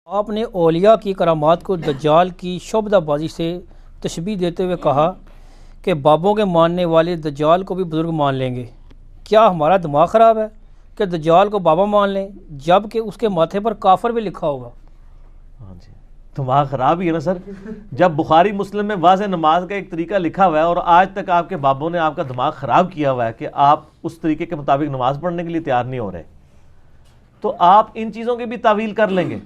آپ نے اولیاء کی کرامات کو دجال کی شعبدہ بازی سے تشبیہ دیتے ہوئے کہا کہ بابوں کے ماننے والے دجال کو بھی بزرگ مان لیں گے. کیا ہمارا دماغ خراب ہے کہ دجال کو بابا مان لیں جب کہ اس کے ماتھے پر کافر بھی لکھا ہوگا؟ ہاں جی، دماغ خراب ہی ہے نا سر. جب بخاری مسلم میں واضح نماز کا ایک طریقہ لکھا ہوا ہے اور آج تک آپ کے بابوں نے آپ کا دماغ خراب کیا ہوا ہے کہ آپ اس طریقے کے مطابق نماز پڑھنے کے لیے تیار نہیں ہو رہے، تو آپ ان چیزوں کی بھی تعویل کر لیں گے.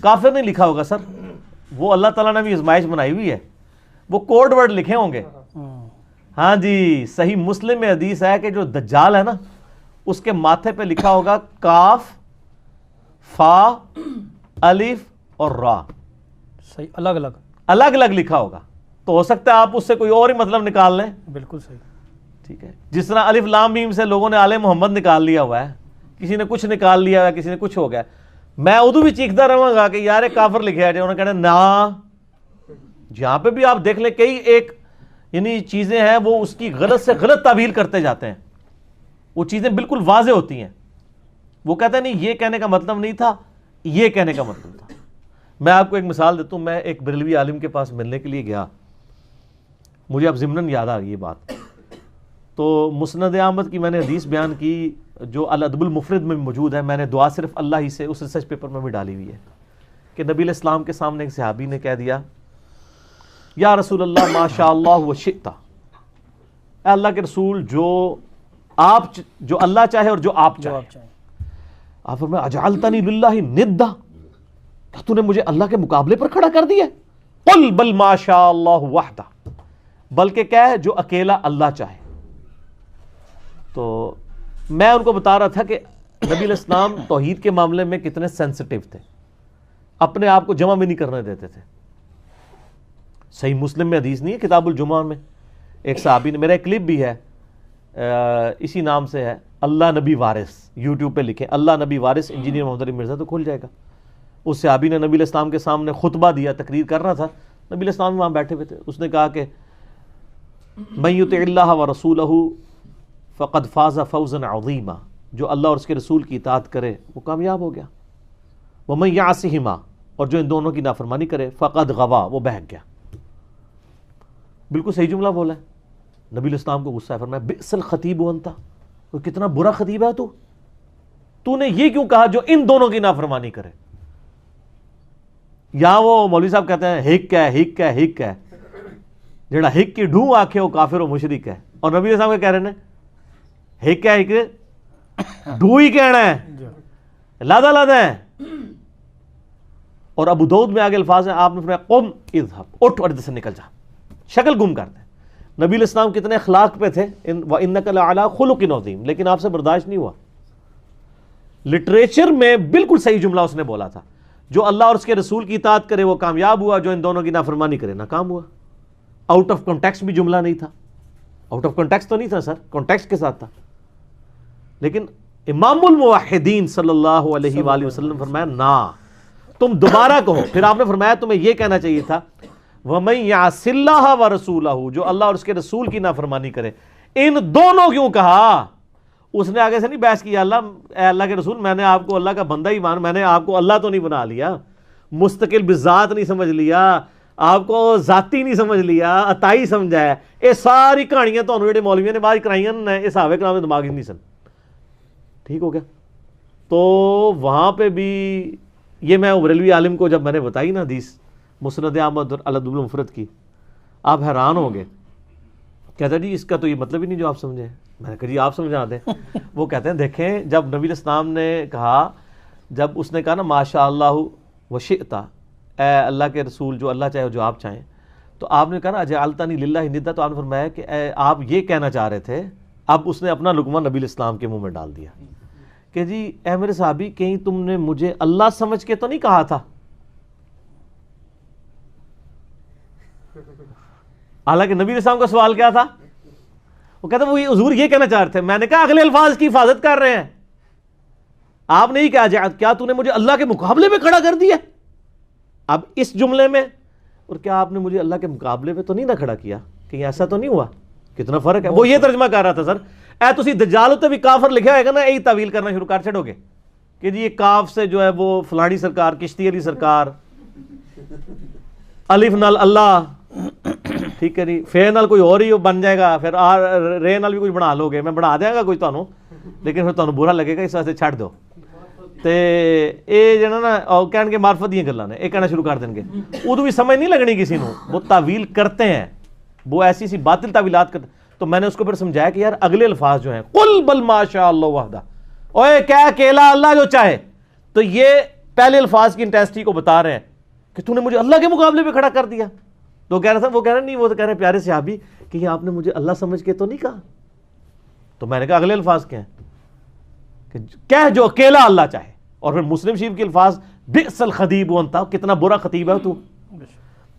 کافر نہیں لکھا ہوگا سر، وہ اللہ تعالیٰ نے بھی آزمائش بنائی ہوئی ہے، وہ کوڈ ورڈ لکھے ہوں گے. ہاں جی، صحیح مسلم میں حدیث ہے کہ جو دجال ہے نا اس کے ماتھے پہ لکھا ہوگا کاف فا الف اور را. صحیح، الگ الگ لکھا ہوگا، تو ہو سکتا ہے آپ اس سے کوئی اور ہی مطلب نکال لیں. بالکل صحیح. ٹھیک ہے، جس طرح الف لام میم سے لوگوں نے آل محمد نکال لیا ہوا ہے، کسی نے کچھ نکال لیا ہوا ہے، کسی نے کچھ ہو گیا. میں اردو بھی چیختا رہوں گا کہ یار کافر لکھے ہے، انہوں نے کہنا نا. جہاں پہ بھی آپ دیکھ لیں کئی ایک یعنی چیزیں ہیں وہ اس کی غلط سے غلط تعبیر کرتے جاتے ہیں. وہ چیزیں بالکل واضح ہوتی ہیں، وہ کہتے ہیں نہیں یہ کہنے کا مطلب نہیں تھا، یہ کہنے کا مطلب تھا. میں آپ کو ایک مثال دیتا ہوں. میں ایک بریلوی عالم کے پاس ملنے کے لیے گیا، مجھے اب ضمناً یاد آ گئی یہ بات. تو مسند احمد کی میں نے حدیث بیان کی جو الادب المفرد میں موجود ہے. میں نے دعا صرف اللہ ہی سے اس ریسرچ پیپر میں بھی ڈالی ہوئی ہے کہ نبی علیہ السلام کے سامنے ایک صحابی نے کہہ دیا یا رسول اللہ ما شاء اللہ و شئت، اے اللہ کے رسول جو اللہ چاہے اور جو آپ چاہے. آپ فرمایا اجعلتنی للہ ندا، کیا تو نے مجھے اللہ کے مقابلے پر کھڑا کر دیا؟ قل بل ما شاء اللہ وحدہ، بلکہ کیا ہے جو اکیلا اللہ چاہے. تو میں ان کو بتا رہا تھا کہ نبی علیہ السلام توحید کے معاملے میں کتنے سینسٹیو تھے، اپنے آپ کو جمع بھی نہیں کرنے دیتے تھے. صحیح مسلم میں حدیث نہیں ہے، کتاب الجمعہ میں ایک صحابی نے، میرا ایک کلپ بھی ہے اسی نام سے ہے، اللہ نبی وارث، یوٹیوب پہ لکھیں اللہ نبی وارث انجینئر محمد علی مرزا تو کھل جائے گا. اس صحابی نے نبی علیہ السلام کے سامنے خطبہ دیا، تقریر کر رہا تھا، نبی علیہ السلام وہاں بیٹھے ہوئے تھے. اس نے کہا کہ من یطع اللہ ورسولہ فقد فاز فوزا عظیما، جو اللہ اور اس کے رسول کی اطاعت کرے وہ کامیاب ہو گیا. ومن یعصہما، اور جو ان دونوں کی نافرمانی کرے فقد غوا، وہ بہک گیا. بالکل صحیح جملہ بولا ہے. نبی علیہ السلام کو غصہ ہے، فرمایا بئس الخطیب انت، وہ کتنا برا خطیب ہے تو نے یہ کیوں کہا جو ان دونوں کی نافرمانی کرے. یہاں وہ مولوی صاحب کہتے ہیں ہک ہے جڑا ہک کی ڈھوں آکھے وہ کافر و مشرک ہے، اور نبی علیہ السلام کہہ رہے ہیں ہک ڈھوں ہی کہنا ہے، لادا ہے. اور ابو داؤد میں آگے الفاظ ہیں، آپ نے فرمایا قم اذهب، اٹھ اور ادھر سے نکل جا، شکل گم کر دیں. نبی علیہ السلام کتنے اخلاق پہ تھے، وَإِنَّكَ لَعَلَىٰ خُلُقٍ عَظِيمٍ، لیکن آپ سے برداشت نہیں ہوا. لٹریچر میں بالکل صحیح جملہ اس نے بولا تھا، جو اللہ اور اس کے رسول کی اطاعت کرے وہ کامیاب ہوا، جو ان دونوں کی نافرمانی کرے ناکام ہوا. آؤٹ آف کانٹیکسٹ بھی جملہ نہیں تھا، آؤٹ آف کانٹیکسٹ تو نہیں تھا سر، کانٹیکسٹ کے ساتھ تھا. لیکن امام الموحدین صلی اللہ علیہ وآلہ وسلم فرمایا نا، تم دوبارہ کہو. پھر آپ نے فرمایا تمہیں یہ کہنا چاہیے تھا وَمَن يَعْصِ اللَّهَ وَرَسُولَهُ، جو اللہ اور اس کے رسول کی نافرمانی کرے. ان دونوں کیوں کہا؟ اس نے آگے سے نہیں بحث کیا اے اللہ کے رسول میں نے آپ کو اللہ کا بندہ ہی مان، میں نے آپ کو اللہ تو نہیں بنا لیا، مستقل بذات نہیں سمجھ لیا، آپ کو ذاتی نہیں سمجھ لیا، عطائی سمجھا ہے. یہ ساری کہانیاں تو جڑے مولویوں نے بعد کرائیاں نے، یہ صحابہ کرام میں دماغ ہی نہیں سن. ٹھیک ہو گیا. تو وہاں پہ بھی یہ میں بریلوی عالم کو جب میں نے بتائی نا حدیث مسند احمد اور الادب المفرد کی، آپ حیران ہو گئے. کہتا جی اس کا تو یہ مطلب ہی نہیں جو آپ سمجھے. میں نے کہا جی آپ سمجھا دیں. وہ کہتے ہیں دیکھیں جب نبی علیہ السلام نے کہا، جب اس نے کہا نا ما شاء اللہ و شئت، اے اللہ کے رسول جو اللہ چاہے جو آپ چاہیں، تو آپ نے کہا نا اجعلتنی للہ ندا، تو آپ نے فرمایا کہ آپ یہ کہنا چاہ رہے تھے. اب اس نے اپنا لقمہ نبی علیہ السلام کے منہ میں ڈال دیا کہ جی اے میرے صحابی کہیں تم نے مجھے اللہ سمجھ کے تو نہیں کہا تھا. حالانکہ نبی علیہ السلام کا سوال کیا تھا؟ وہ کہتا وہ حضور یہ کہنا چاہ رہے تھے. میں نے کہا اگلے الفاظ کی حفاظت کر رہے ہیں. آپ نے ہی کہا کیا تو نے مجھے اللہ کے مقابلے میں کھڑا کر دیا. اب اس جملے میں اور کیا آپ نے مجھے اللہ کے مقابلے پہ تو نہیں نہ کھڑا کیا، کہیں ایسا تو نہیں ہوا؟ کتنا فرق ہے. وہ یہ ترجمہ کر رہا تھا سر اے تسی دجال تے بھی کافر لکھا ہوئے گا نا، یہی تعویل کرنا شروع کر چھڑو گے کہ جی یہ کاف سے جو ہے وہ فلانی سرکار، کشتی علی سرکار، الف نال اللہ، ٹھیک ہے جی، فے نال کوئی اور ہی بن جائے گا، پھر رے نال بھی کچھ بنا لو گے، میں بنا دیا گا کچھ تانوں، لیکن پھر تانوں برا لگے گا، اس واسطے چھڈ دو۔ تے اے جڑا نا کہن کے معرفت دیاں گلاں نے، اے کہنا شروع کر دیں گے، ادو بھی سمجھ نہیں لگنی کسی نو، وہ تعویل کرتے ہیں، وہ ایسی سی باطل تعویلات کرتے۔ تو میں نے اس کو پھر سمجھایا کہ یار اگلے الفاظ جو ہیں، قل بل ما شاء اللہ وحدہ، اوے کیا اکیلا اللہ جو چاہے، تو یہ پہلے الفاظ کی انٹینسٹی کو بتا رہے ہیں کہ تو نے مجھے اللہ کے مقابلے پہ کھڑا کر دیا۔ تو کہہ رہا تھا، وہ کہہ رہا نہیں، وہ تو کہہ رہے پیارے صحابی کہ یہ آپ نے مجھے اللہ سمجھ کے تو نہیں کہا۔ تو میں نے کہا اگلے الفاظ کیا ہیں کہ کہہ جو اکیلا اللہ چاہے، اور پھر مسلم شریف کے الفاظ بئس الخطیب انت، کتنا برا خطیب ہے تو۔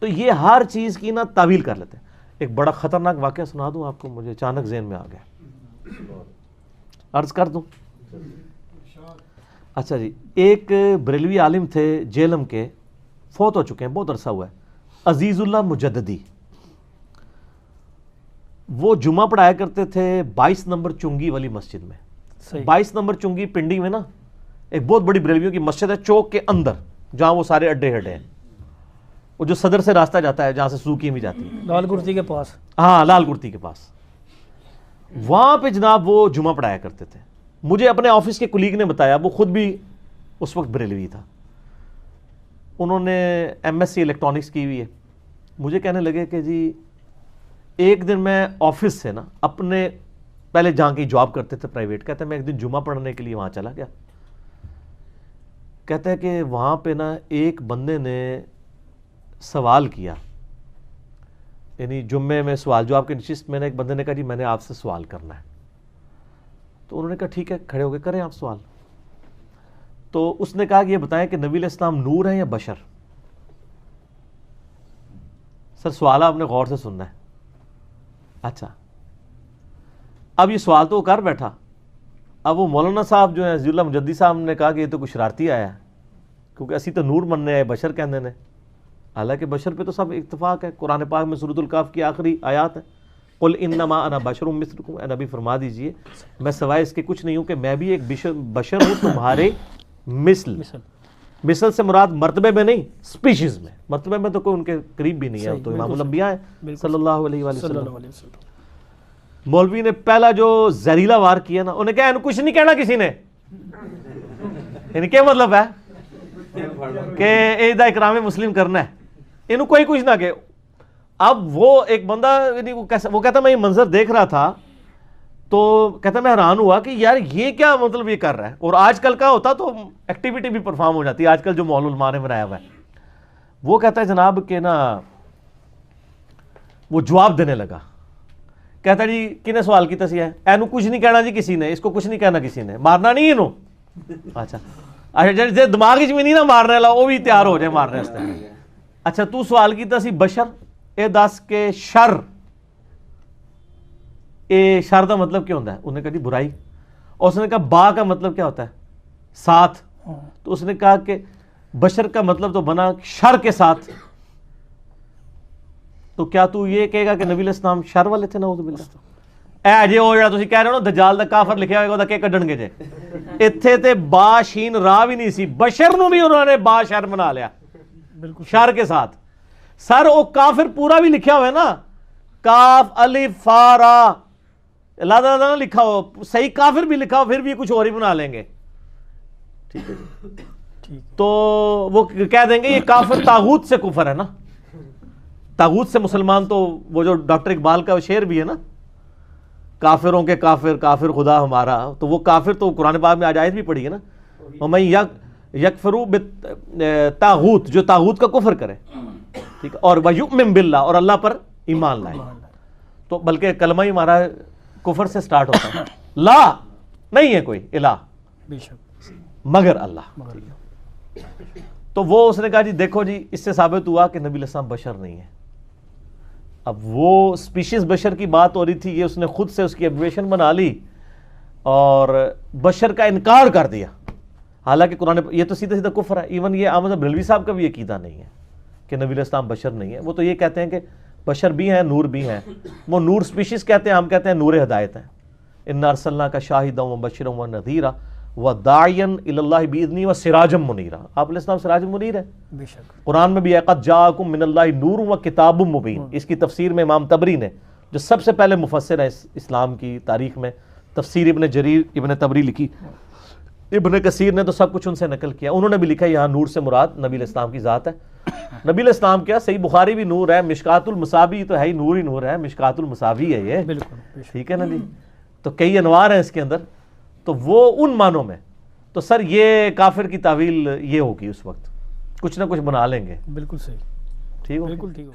تو یہ ہر چیز کی نا تعویل کر لیتے ہیں۔ ایک بڑا خطرناک واقعہ سنا دوں آپ کو، مجھے اچانک ذہن میں آ گیا، عرض کر دوں۔ اچھا جی، ایک بریلوی عالم تھے جیلم کے، فوت ہو چکے ہیں، بہت عرصہ ہوا ہے، عزیز اللہ مجددی۔ وہ جمعہ پڑھایا کرتے تھے 22 نمبر چنگی والی مسجد میں۔ 22 نمبر چنگی پنڈی میں نا ایک بہت بڑی بریلویوں کی مسجد ہے، چوک کے اندر، جہاں وہ سارے اڈے ہڈے ہیں، وہ جو صدر سے راستہ جاتا ہے، جہاں سے سوکی بھی جاتی ہے، لال کرتی کے پاس، ہاں لال کرتی کے پاس، وہاں پہ جناب وہ جمعہ پڑھایا کرتے تھے۔ مجھے اپنے آفس کے کلیگ نے بتایا، وہ خود بھی اس وقت بریلوی تھا، انہوں نے ایم ایس سی الیکٹرانکس کی ہوئی ہے۔ مجھے کہنے لگے کہ جی ایک دن میں آفس سے نا اپنے، پہلے جہاں کی جاب کرتے تھے پرائیویٹ، کہتے ہیں میں ایک دن جمعہ پڑھنے کے لیے وہاں چلا گیا، کہتے ہیں کہ وہاں پہ نا ایک بندے نے سوال کیا، یعنی جمعے میں سوال جواب کی نشست میں نے، ایک بندے نے کہا جی میں نے آپ سے سوال کرنا ہے۔ تو انہوں نے کہا ٹھیک ہے، کھڑے ہو کے کریں آپ سوال۔ تو اس نے کہا کہ یہ بتائیں کہ نبی علیہ السلام نور ہیں یا بشر؟ سر سوال آپ نے غور سے سننا ہے۔ اچھا، اب یہ سوال تو وہ کر بیٹھا، اب وہ مولانا صاحب جو ہیں عزیز اللہ مجدی صاحب نے کہا کہ یہ تو کچھ شرارتی آیا ہے، کیونکہ اسی تو نور مننے آئے، بشر کہندے نے، حالانکہ بشر پہ تو سب اتفاق ہے۔ قرآن پاک میں سورۃ الکاف کی آخری آیات ہے، قل انما انا بشر مثلکم، اے نبی فرما دیجئے میں سوائے اس کے کچھ نہیں ہوں کہ میں بھی ایک بشر ہوں تمہارے مثل سے مراد مرتبے میں نہیں، سپیشیز میں، مرتبے میں تو کوئی ان کے قریب بھی نہیں ہے، تو امام الانبیاء ہے صلی اللہ علیہ وآلہ وسلم۔ مولوی نے پہلا جو زہریلا وار کیا نا، انہیں کہا انہوں کچھ نہیں کہنا کسی نے، یعنی کیا مطلب ہے کہ ایدہ اکرام مسلم کرنا ہے، انہوں کوئی کچھ نہ کہ۔ اب وہ ایک بندہ، یعنی وہ کہتا میں یہ منظر دیکھ رہا تھا تو کہتا میں حیران ہوا کہ یار یہ کیا مطلب یہ کر رہا ہے، اور آج کل کا ہوتا تو ایکٹیویٹی بھی پرفارم ہو جاتی ہے، آج کل جو مول علماء نے بنایا ہوا ہے۔ وہ کہتا ہے جناب کہ نا وہ جواب دینے لگا، کہتا جی کنے سوال کیتا سی ہے، اینو کچھ نہیں کہنا جی کسی نے، اس کو کچھ نہیں کہنا کسی نے، مارنا نہیں انہوں۔ اچھا جی دماغ بھی نہیں نا مارنے والا، وہ بھی تیار ہو جائے مارنے سے۔ اچھا تو سوال کیتا سی بشر، اے دس کے شر، اے شر دا مطلب کیا ہوتا ہے؟ انہوں نے کہا جی برائی، اور اس نے کہا با کا مطلب کیا ہوتا ہے؟ ساتھ۔ تو اس نے کہا کہ بشر کا مطلب تو بنا شر کے ساتھ، تو کیا تو یہ کہے گا کہ نبی علیہ السلام شر والے تھے؟ نعوذ باللہ۔ اے جی وہ جڑا تسی کہہ رہے ہو نا دجال دا کافر لکھیا ہوئے گا دا کہ کڈن گے جے، ایتھے تے با شین را بھی نہیں سی، بشر نو بھی انہوں نے با شر بنا لیا، شر کے ساتھ۔ سر وہ کافر پورا بھی لکھیا ہوئے نا، کاف الف فا را، اللہ تعالیٰ نہ لکھا ہو، صحیح کافر بھی لکھا ہو پھر بھی کچھ اور ہی بنا لیں گے، ٹھیک ہے جی۔ تو وہ کہہ دیں گے یہ کافر طاغوت سے کفر ہے نا، طاغوت سے مسلمان، تو وہ جو ڈاکٹر اقبال کا شعر بھی ہے نا، کافروں کے کافر کافر خدا ہمارا، تو وہ کافر تو قرآن پاک میں آج آیت بھی پڑھی ہے نا، وَمَن یکفروا بالطاغوت، جو طاغوت کا کفر کرے، ٹھیک ہے، اور وَیُؤْمِن بِاللہ، اور اللہ پر ایمان لائے، تو بلکہ کلمہ ہی ہمارا کفر سے سٹارٹ ہوتا ہے، لا نہیں ہے کوئی الہ مگر اللہ۔ تو وہ اس نے کہا جی دیکھو جی اس سے ثابت ہوا کہ نبی علیہ السلام بشر نہیں ہے۔ اب وہ سپیشیز بشر کی بات ہو رہی تھی، یہ اس نے خود سے اس کی ایبویشن بنا لی اور بشر کا انکار کر دیا، حالانکہ قرآن یہ تو سیدھا سیدھا کفر ہے۔ ایون یہ احمد بریلوی صاحب کا بھی عقیدہ نہیں ہے کہ نبی علیہ السلام بشر نہیں ہے، وہ تو یہ کہتے ہیں کہ بشر بھی ہیں نور بھی ہیں، وہ نور سپیشیز کہتے ہیں، ہم کہتے ہیں نور ہدایت ہیں۔ اِنَّا أَرْسَلْنَاكَ شَاهِدًا وَمُبَشِّرًا وَنَذِيرًا، وَدَاعِيًا إِلَى اللَّهِ بِإِذْنِهِ وَسِرَاجًا مُنِيرًا. آپ علیہ السلام سراج منیر ہے. بے شک. قرآن میں بھی ہے قَدْ جَاءَكُم مِّنَ اللَّهِ نُورٌ وَكِتَابٌ مُبِينٌ. اس کی تفسیر میں امام تبری نے، جو سب سے پہلے مفسر ہیں اسلام کی تاریخ میں، تفسیر ابن جریر ابن تبری لکھی. ابن کثیر نے تو سب کچھ ان سے نقل کیا. انہوں نے بھی لکھا یہاں نور سے مراد نبی علیہ السلام کی ذات ہے. نبی علیہ السلام کیا، صحیح بخاری بھی نور ہے، مشکات المصابیح تو ہے ہی نور ہی نور ہے، مشکات المصابیح ہے یہ. بالکل. بے شک. ٹھیک ہے نا جی. تو کئی انوار ہیں اس کے اندر، تو وہ ان معنوں میں. تو سر یہ کافر کی تعویل یہ ہوگی، اس وقت کچھ نہ کچھ بنا لیں گے. بالکل صحیح. ٹھیک ہو. بالکل ٹھیک ہو.